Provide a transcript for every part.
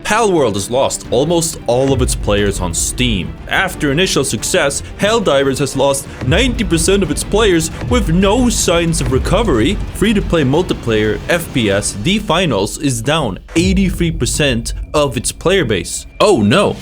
Palworld has lost almost all of its players on Steam. After initial success, Helldivers has lost 90% of its players with no signs of recovery. Free-to-play multiplayer FPS The Finals is down 83% of its player base. Oh no!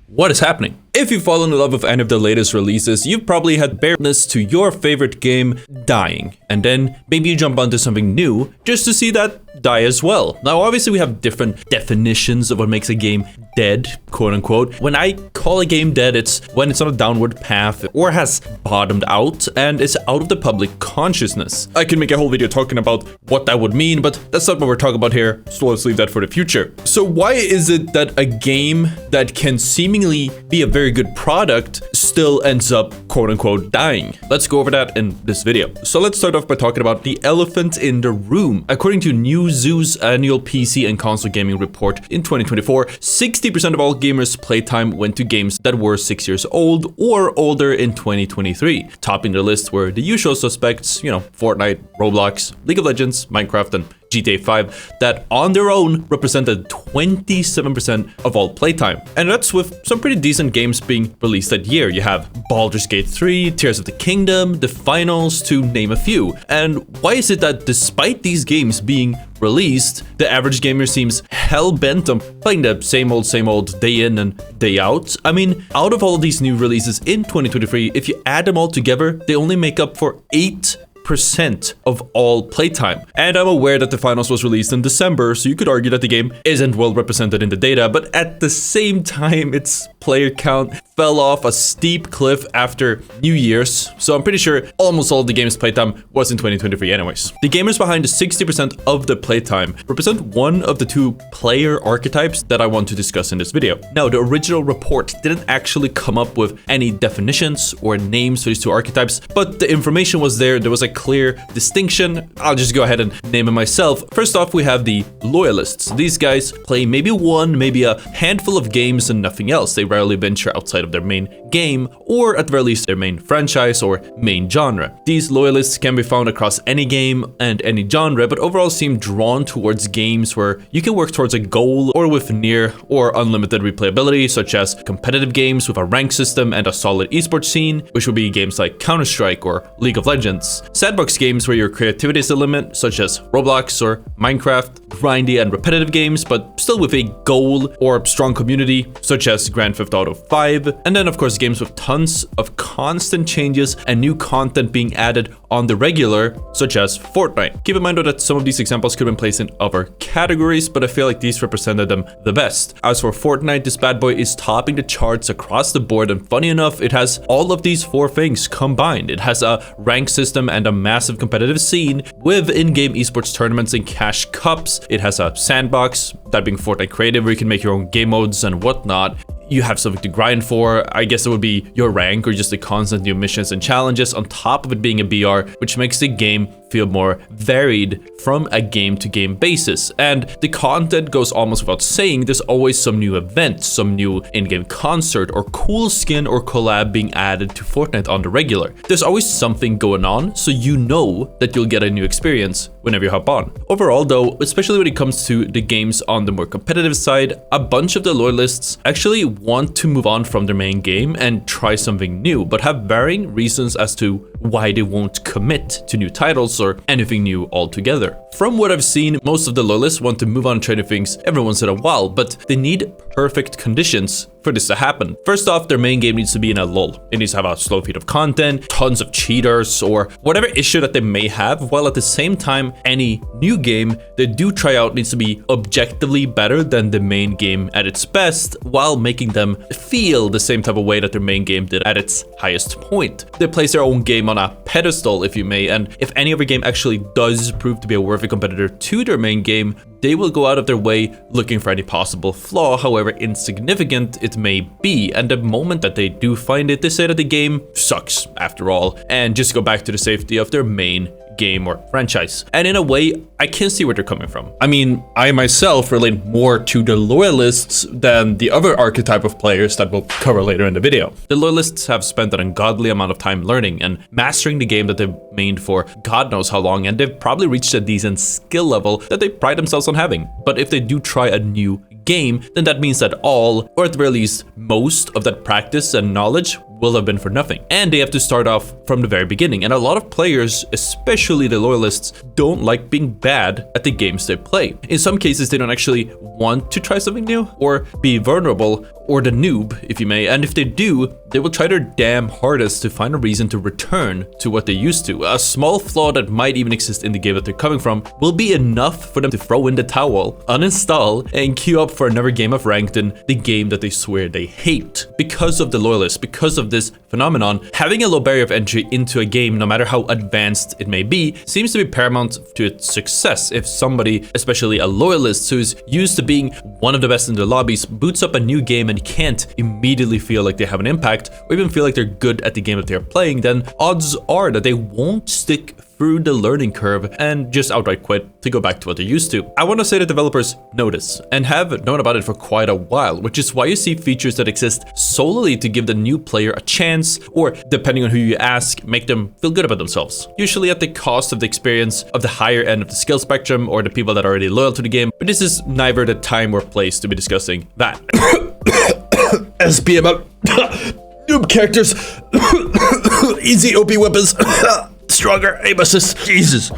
What is happening? If you've fallen in love with any of the latest releases, you've probably had bareness to your favorite game dying, and then maybe you jump onto something new just to see that die as well. Now obviously we have different definitions of what makes a game dead, quote unquote. When I call a game dead, it's when it's on a downward path or has bottomed out and is out of the public consciousness. I can make a whole video talking about what that would mean, but that's not what we're talking about here, so let's leave that for the future. So why is it that a game that can seemingly be a very good product still ends up quote unquote dying? Let's go over that in this video. So let's start off by talking about the elephant in the room. According to Newzoo's annual PC and console gaming report in 2024, 60% of all gamers' playtime went to games that were 6 years old or older in 2023. Topping the list were the usual suspects, Fortnite, Roblox, League of Legends, Minecraft, and GTA 5 that on their own represented 27% of all playtime. And that's with some pretty decent games being released that year. You have Baldur's Gate 3, Tears of the Kingdom, The Finals, to name a few. And why is it that despite these games being released, the average gamer seems hell-bent on playing the same old day in and day out? I mean, out of all of these new releases in 2023, if you add them all together, they only make up for 8% of all playtime. And I'm aware that The Finals was released in December, so you could argue that the game isn't well represented in the data, but at the same time, its player count fell off a steep cliff after New Year's, so I'm pretty sure almost all of the game's playtime was in 2023 anyways. The gamers behind the 60% of the playtime represent one of the two player archetypes that I want to discuss in this video. Now, the original report didn't actually come up with any definitions or names for these two archetypes, but the information was there. There was a clear distinction. I'll just go ahead and name it myself. First off, we have the loyalists. These guys play maybe one, maybe a handful of games and nothing else. They rarely venture outside of their main game, or at the very least their main franchise or main genre. These loyalists can be found across any game and any genre, but overall seem drawn towards games where you can work towards a goal or with near or unlimited replayability, such as competitive games with a rank system and a solid esports scene, which would be games like Counter-Strike or League of Legends. Sandbox games where your creativity is the limit, such as Roblox or Minecraft. Grindy and repetitive games, but still with a goal or strong community, such as Grand Theft Auto 5. And then of course games with tons of constant changes and new content being added on the regular, such as Fortnite. Keep in mind though that some of these examples could have been placed in other categories, but I feel like these represented them the best. As for Fortnite, this bad boy is topping the charts across the board, and funny enough, it has all of these four things combined. It has a rank system and a massive competitive scene with in-game esports tournaments and cash cups. It has a sandbox, that being Fortnite Creative, where you can make your own game modes and whatnot. You have something to grind for. I guess it would be your rank or just the constant new missions and challenges, on top of it being a BR, which makes the game feel more varied from a game-to-game basis. And the content goes almost without saying. There's always some new event, some new in-game concert or cool skin or collab being added to Fortnite on the regular. There's always something going on, so you know that you'll get a new experience whenever you hop on. Overall though, especially when it comes to the games on the more competitive side, a bunch of the loyalists actually want to move on from their main game and try something new, but have varying reasons as to why they won't commit to new titles or anything new altogether. From what I've seen, most of the loyalists want to move on and try new things every once in a while, but they need perfect conditions for this to happen. First off, their main game needs to be in a lull. It needs to have a slow feed of content, tons of cheaters, or whatever issue that they may have, while at the same time, any new game they do try out needs to be objectively better than the main game at its best, while making them feel the same type of way that their main game did at its highest point. They place their own game on a pedestal, if you may, and if any other game actually does prove to be a worthy competitor to their main game, they will go out of their way looking for any possible flaw, however insignificant it may be, and the moment that they do find it, they say that the game sucks after all, and just go back to the safety of their main game or franchise. And in a way, I can see where they're coming from. I mean, I myself relate more to the loyalists than the other archetype of players that we'll cover later in the video. The loyalists have spent an ungodly amount of time learning and mastering the game that they've mained for God knows how long, and they've probably reached a decent skill level that they pride themselves on having. But if they do try a new game, then that means that all, or at the very least most, of that practice and knowledge will have been for nothing. And they have to start off from the very beginning. And a lot of players, especially the loyalists, don't like being bad at the games they play. In some cases, they don't actually want to try something new or be vulnerable, or the noob, if you may. And if they do, they will try their damn hardest to find a reason to return to what they used to. A small flaw that might even exist in the game that they're coming from will be enough for them to throw in the towel, uninstall, and queue up for another game of ranked in the game that they swear they hate. Because of the loyalists, because of this phenomenon, having a low barrier of entry into a game, no matter how advanced it may be, seems to be paramount to its success. If somebody, especially a loyalist who's used to being one of the best in the lobbies, boots up a new game and can't immediately feel like they have an impact, or even feel like they're good at the game that they're playing, then odds are that they won't stick through the learning curve and just outright quit to go back to what they're used to. I want to say that developers know this and have known about it for quite a while, which is why you see features that exist solely to give the new player a chance, or depending on who you ask, make them feel good about themselves. Usually at the cost of the experience of the higher end of the skill spectrum or the people that are already loyal to the game, but this is neither the time or place to be discussing that. SPML noob characters, easy OP weapons, stronger aim assist. Jesus.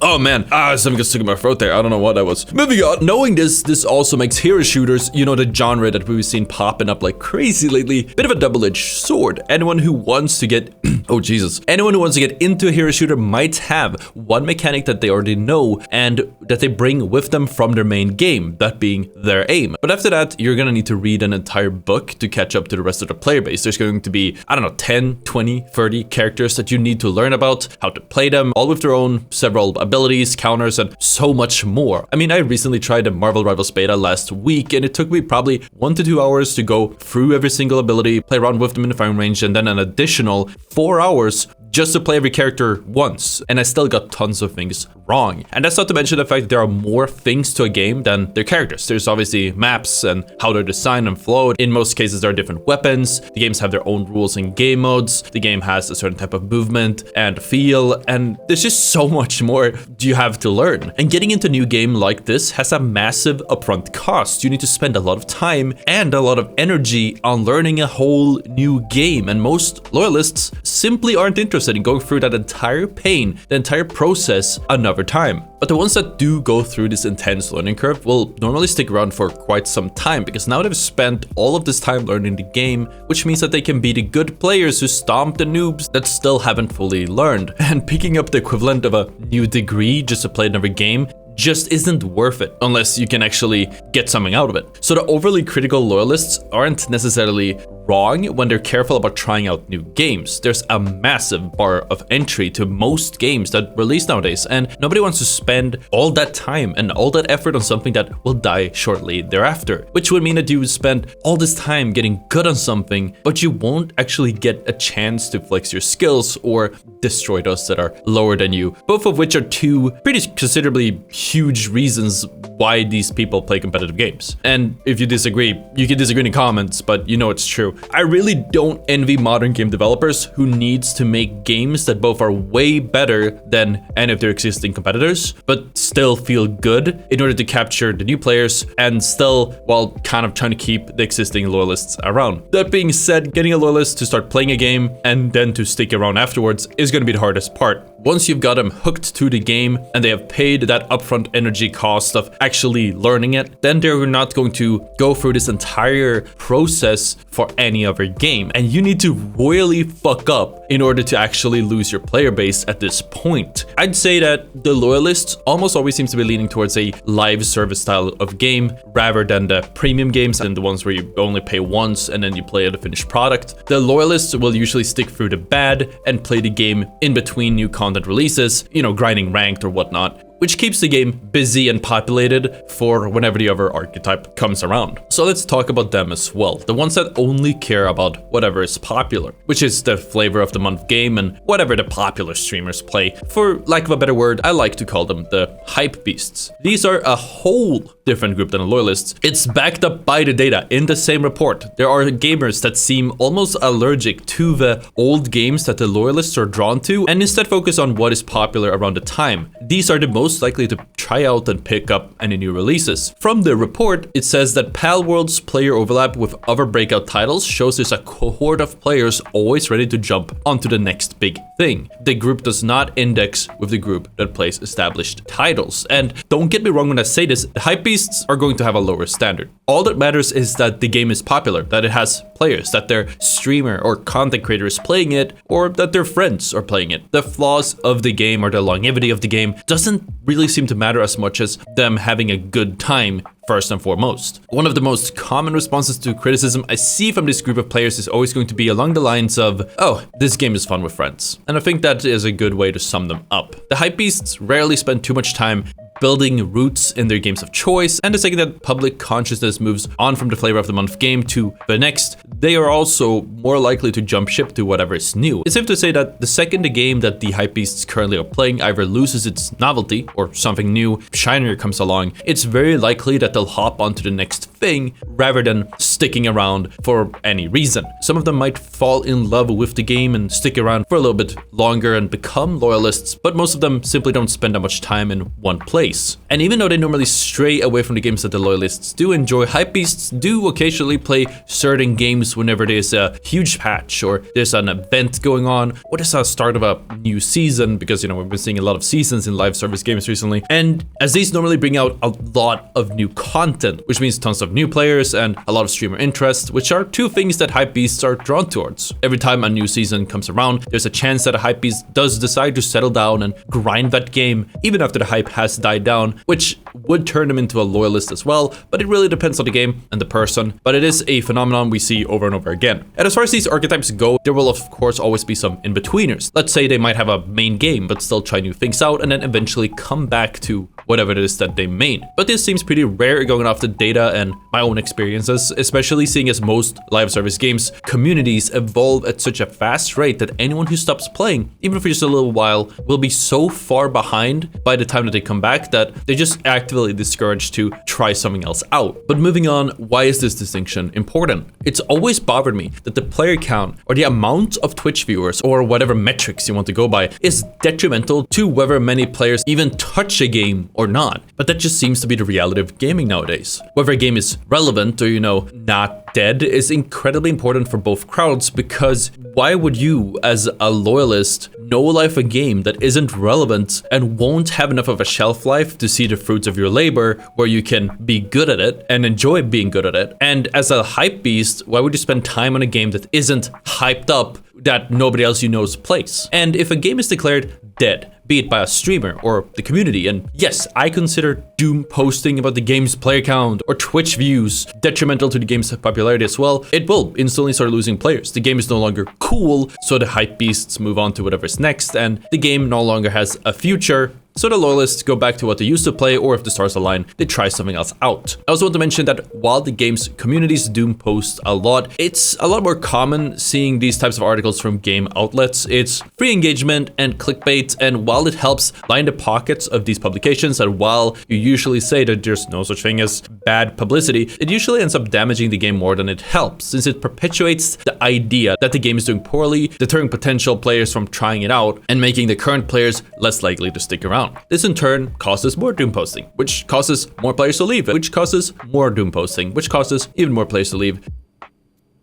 Oh man. Something got stuck in my throat there. I don't know what that was. Moving on. Knowing this also makes hero shooters, you know, the genre that we've seen popping up like crazy lately, bit of a double-edged sword. Anyone who wants to get oh Jesus. Anyone who wants to get into a hero shooter might have one mechanic that they already know and that they bring with them from their main game, that being their aim. But after that, you're gonna need to read an entire book to catch up to the rest of the player base. There's going to be, I don't know, 10, 20, 30 characters that you need to learn about, how to play them, all with their own several abilities, counters, and so much more. I mean, I recently tried the Marvel Rivals beta last week, and it took me probably 1 to 2 hours to go through every single ability, play around with them in the firing range, and then an additional 4 hours just to play every character once, and I still got tons of things wrong. And that's not to mention the fact that there are more things to a game than their characters. There's obviously maps and how they're designed and flowed. In most cases, there are different weapons. The games have their own rules and game modes. The game has a certain type of movement and feel, and there's just so much more you have to learn. And getting into a new game like this has a massive upfront cost. You need to spend a lot of time and a lot of energy on learning a whole new game, and most loyalists simply aren't interested in going through that entire pain, the entire process another time. But the ones that do go through this intense learning curve will normally stick around for quite some time, because now they've spent all of this time learning the game, which means that they can be the good players who stomp the noobs that still haven't fully learned. And picking up the equivalent of a new degree just to play another game just isn't worth it unless you can actually get something out of it. So the overly critical loyalists aren't necessarily wrong when they're careful about trying out new games. There's a massive bar of entry to most games that release nowadays, and nobody wants to spend all that time and all that effort on something that will die shortly thereafter, which would mean that you would spend all this time getting good on something, but you won't actually get a chance to flex your skills or destroy those that are lower than you, both of which are two pretty considerably huge reasons why these people play competitive games. And if you disagree, you can disagree in the comments, but you know it's true. I really don't envy modern game developers who needs to make games that both are way better than any of their existing competitors, but still feel good in order to capture the new players and still, while kind of trying to keep the existing loyalists around. That being said, getting a loyalist to start playing a game and then to stick around afterwards is going to be the hardest part. Once you've got them hooked to the game and they have paid that upfront energy cost of actually learning it, then they're not going to go through this entire process for any other game. And you need to royally fuck up in order to actually lose your player base at this point. I'd say that the loyalists almost always seems to be leaning towards a live service style of game rather than the premium games and the ones where you only pay once and then you play the finished product. The loyalists will usually stick through the bad and play the game in between new content releases, you know, grinding ranked or whatnot, which keeps the game busy and populated for whenever the other archetype comes around. So let's talk about them as well. The ones that only care about whatever is popular, which is the flavor of the month game and whatever the popular streamers play. For lack of a better word, I like to call them the hype beasts. These are a whole different group than the loyalists. It's backed up by the data in the same report. There are gamers that seem almost allergic to the old games that the loyalists are drawn to and instead focus on what is popular around the time. These are the most most likely to try out and pick up any new releases. From the report, it says that Palworld's player overlap with other breakout titles shows there's a cohort of players always ready to jump onto the next big thing. The group does not index with the group that plays established titles. And don't get me wrong when I say this, the hypebeasts are going to have a lower standard. All that matters is that the game is popular, that it has players, that their streamer or content creator is playing it, or that their friends are playing it. The flaws of the game or the longevity of the game doesn't really seem to matter as much as them having a good time first and foremost. One of the most common responses to criticism I see from this group of players is always going to be along the lines of, oh, this game is fun with friends. And I think that is a good way to sum them up. The hypebeasts rarely spend too much time building roots in their games of choice, and the second that public consciousness moves on from the flavor of the month game to the next, they are also more likely to jump ship to whatever is new. It's safe to say that the second the game that the hypebeasts currently are playing either loses its novelty or something new, shinier comes along, it's very likely that they'll hop onto the next thing rather than sticking around for any reason. Some of them might fall in love with the game and stick around for a little bit longer and become loyalists, but most of them simply don't spend that much time in one place. And even though they normally stray away from the games that the loyalists do enjoy, hypebeasts do occasionally play certain games whenever there's a huge patch or there's an event going on or there's a start of a new season, because we've been seeing a lot of seasons in live service games recently. And as these normally bring out a lot of new content, which means tons of new players and a lot of streamer interest, which are two things that hypebeasts are drawn towards. Every time a new season comes around, there's a chance that a hypebeast does decide to settle down and grind that game even after the hype has died down, which would turn them into a loyalist as well, but it really depends on the game and the person. But it is a phenomenon we see over and over again. And as far as these archetypes go, there will of course always be some in-betweeners. Let's say they might have a main game but still try new things out and then eventually come back to whatever it is that they main. But this seems pretty rare going off the data and my own experiences, especially seeing as most live service games communities evolve at such a fast rate that anyone who stops playing, even for just a little while, will be so far behind by the time that they come back that they're just actively discouraged to try something else out. But moving on, why is this distinction important? It's always bothered me that the player count or the amount of Twitch viewers or whatever metrics you want to go by is detrimental to whether many players even touch a game or not. But that just seems to be the reality of gaming nowadays. Whether a game is relevant or, not dead is incredibly important for both crowds, because why would you, as a loyalist, no-life a game that isn't relevant and won't have enough of a shelf life to see the fruits of your labor where you can be good at it and enjoy being good at it? And as a hype beast, why would you spend time on a game that isn't hyped up, that nobody else you knows plays? And if a game is declared dead, be it by a streamer or the community, and yes, I consider doom posting about the game's player count or Twitch views detrimental to the game's popularity as well, it will instantly start losing players. The game is no longer cool, so the hype beasts move on to whatever's next, and the game no longer has a future. So the loyalists go back to what they used to play, or if the stars align, they try something else out. I also want to mention that while the game's communities doom post a lot, it's a lot more common seeing these types of articles from game outlets. It's free engagement and clickbait, and while it helps line the pockets of these publications, and while you usually say that there's no such thing as bad publicity, it usually ends up damaging the game more than it helps, since it perpetuates the idea that the game is doing poorly, deterring potential players from trying it out, and making the current players less likely to stick around. This in turn causes more doom posting, which causes more players to leave, which causes more doom posting, which causes even more players to leave.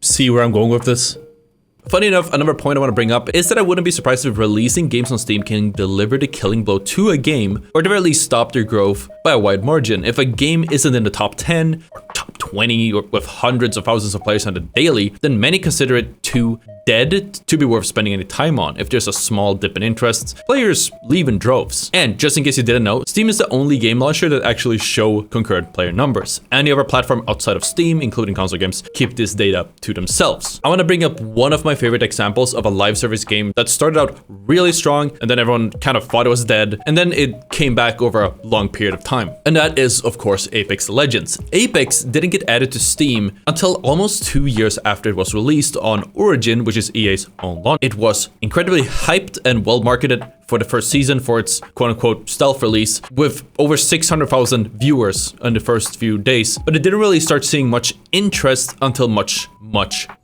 See where I'm going with this? Funny enough, another point I want to bring up is that I wouldn't be surprised if releasing games on Steam can deliver the killing blow to a game, or at the very least stop their growth by a wide margin. If a game isn't in the top 10 or top 20 or with hundreds of thousands of players on the daily, then many consider it too dead to be worth spending any time on. If there's a small dip in interest, players leave in droves. And just in case you didn't know, Steam is the only game launcher that actually show concurrent player numbers. Any other platform outside of Steam, including console games, keep this data to themselves. I want to bring up one of my favorite examples of a live service game that started out really strong and then everyone kind of thought it was dead, and then it came back over a long period of time. And that is, of course, Apex Legends. Apex didn't get added to Steam until almost 2 years after it was released on Origin, which is EA's own launch. It was incredibly hyped and well marketed for the first season for its quote-unquote stealth release with over 600,000 viewers in the first few days, but it didn't really start seeing much interest until much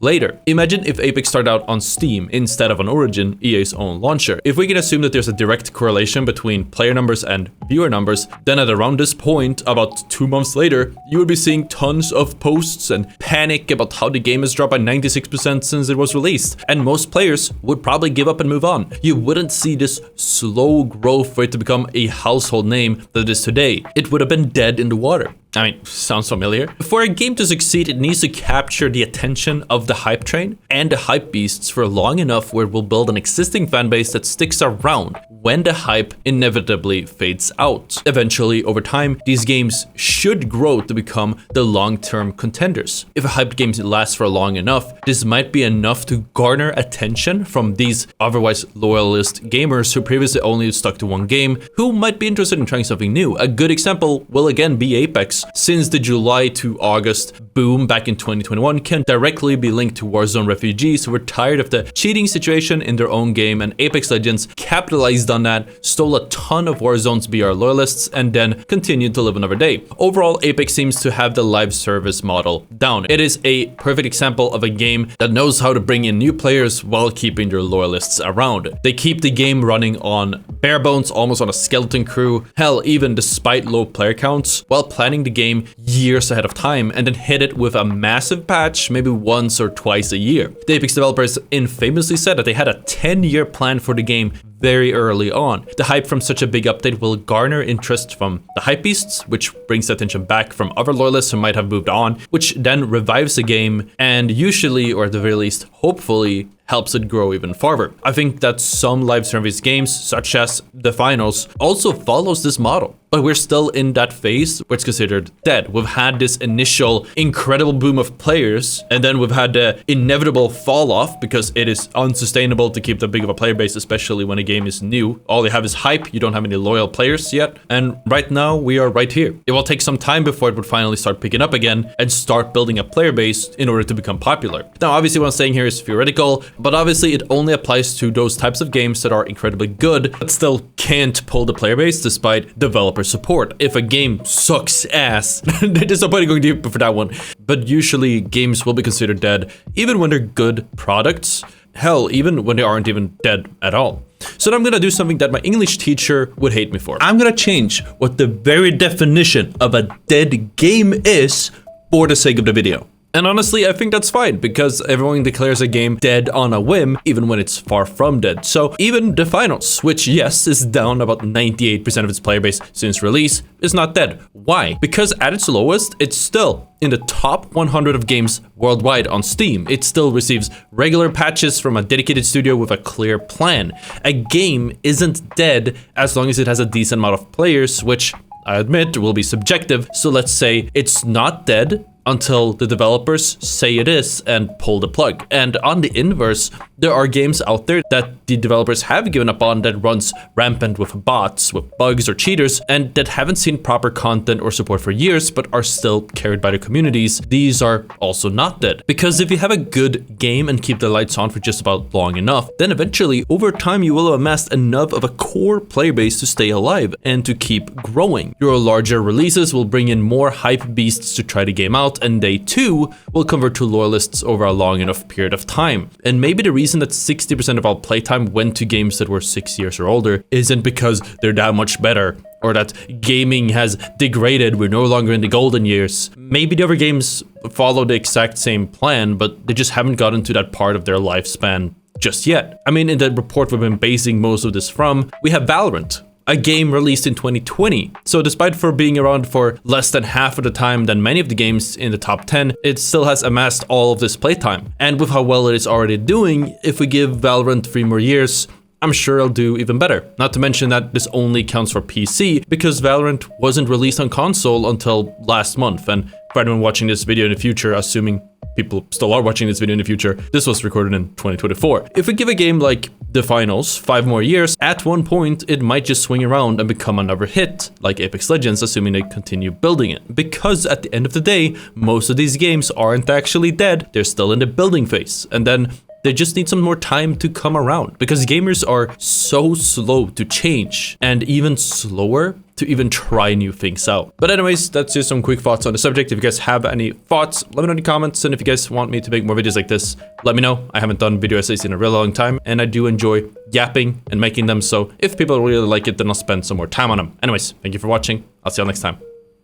later. Imagine if Apex started out on Steam instead of on Origin, EA's own launcher. If we can assume that there's a direct correlation between player numbers and viewer numbers, then at around this point, about 2 months later, you would be seeing tons of posts and panic about how the game has dropped by 96% since it was released, and most players would probably give up and move on. You wouldn't see this slow growth for it to become a household name that it is today. It would have been dead in the water. I mean, sounds familiar. For a game to succeed, it needs to capture the attention of the hype train and the hype beasts for long enough where it will build an existing fan base that sticks around when the hype inevitably fades out. Eventually, over time, these games should grow to become the long-term contenders. If a hyped game lasts for long enough, this might be enough to garner attention from these otherwise loyalist gamers who previously only stuck to one game, who might be interested in trying something new. A good example will again be Apex, since the July to August boom back in 2021 can directly be linked to Warzone refugees who were tired of the cheating situation in their own game, and Apex Legends capitalized on that, stole a ton of Warzone's BR loyalists, and then continued to live another day. Overall, Apex seems to have the live service model down. It is a perfect example of a game that knows how to bring in new players while keeping their loyalists around. They keep the game running on bare bones, almost on a skeleton crew, hell, even despite low player counts, while planning the game years ahead of time and then hit it with a massive patch maybe once or twice a year. The Apex developers infamously said that they had a 10-year plan for the game very early on. The hype from such a big update will garner interest from the hype beasts, which brings attention back from other loyalists who might have moved on, which then revives the game and usually, or at the very least, hopefully, helps it grow even farther. I think that some live service games, such as the finals, also follows this model. But we're still in that phase where it's considered dead. We've had this initial incredible boom of players, and then we've had the inevitable fall off because it is unsustainable to keep that big of a player base, especially when a game is new. All you have is hype, you don't have any loyal players yet, and right now we are right here. It will take some time before it would finally start picking up again and start building a player base in order to become popular. Now, obviously what I'm saying here is theoretical, but obviously it only applies to those types of games that are incredibly good, but still can't pull the player base despite developer support. If a game sucks ass, there's no point going deep for that one. But usually games will be considered dead, even when they're good products. Hell, even when they aren't even dead at all. So I'm gonna do something that my English teacher would hate me for. I'm gonna change what the very definition of a dead game is for the sake of the video. And honestly, I think that's fine because everyone declares a game dead on a whim, even when it's far from dead. So even the finals, which yes, is down about 98% of its player base since release, is not dead. Why? Because at its lowest, it's still in the top 100 of games worldwide on Steam. It still receives regular patches from a dedicated studio with a clear plan. A game isn't dead as long as it has a decent amount of players, which I admit will be subjective. So let's say it's not dead until the developers say it is and pull the plug. And on the inverse, there are games out there that the developers have given up on that runs rampant with bots, with bugs or cheaters, and that haven't seen proper content or support for years, but are still carried by the communities. These are also not dead. Because if you have a good game and keep the lights on for just about long enough, then eventually, over time, you will have amassed enough of a core player base to stay alive and to keep growing. Your larger releases will bring in more hype beasts to try the game out, and they too will convert to loyalists over a long enough period of time. And maybe the reason that 60% of our playtime went to games that were 6 years or older isn't because they're that much better, or that gaming has degraded, we're no longer in the golden years. Maybe the other games follow the exact same plan, but they just haven't gotten to that part of their lifespan just yet. I mean, in the report we've been basing most of this from, we have Valorant, a game released in 2020. So despite for being around for less than half of the time than many of the games in the top 10, it still has amassed all of this playtime. And with how well it is already doing, if we give Valorant 3 more years, I'm sure it'll do even better. Not to mention that this only counts for PC because Valorant wasn't released on console until last month. And for anyone watching this video in the future, assuming people still are watching this video in the future, this was recorded in 2024. If we give a game like the finals 5 more years, at one point it might just swing around and become another hit, like Apex Legends, assuming they continue building it. Because at the end of the day, most of these games aren't actually dead, they're still in the building phase. And then They just need some more time to come around because gamers are so slow to change and even slower to even try new things out. But anyways, that's just some quick thoughts on the subject. If you guys have any thoughts, let me know in the comments. And if you guys want me to make more videos like this, let me know. I haven't done video essays in a really long time, and I do enjoy yapping and making them. So if people really like it, then I'll spend some more time on them. Anyways, thank you for watching. I'll see you all next time.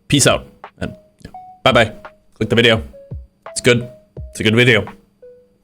Peace out, and bye-bye. Click the video. It's good. It's a good video.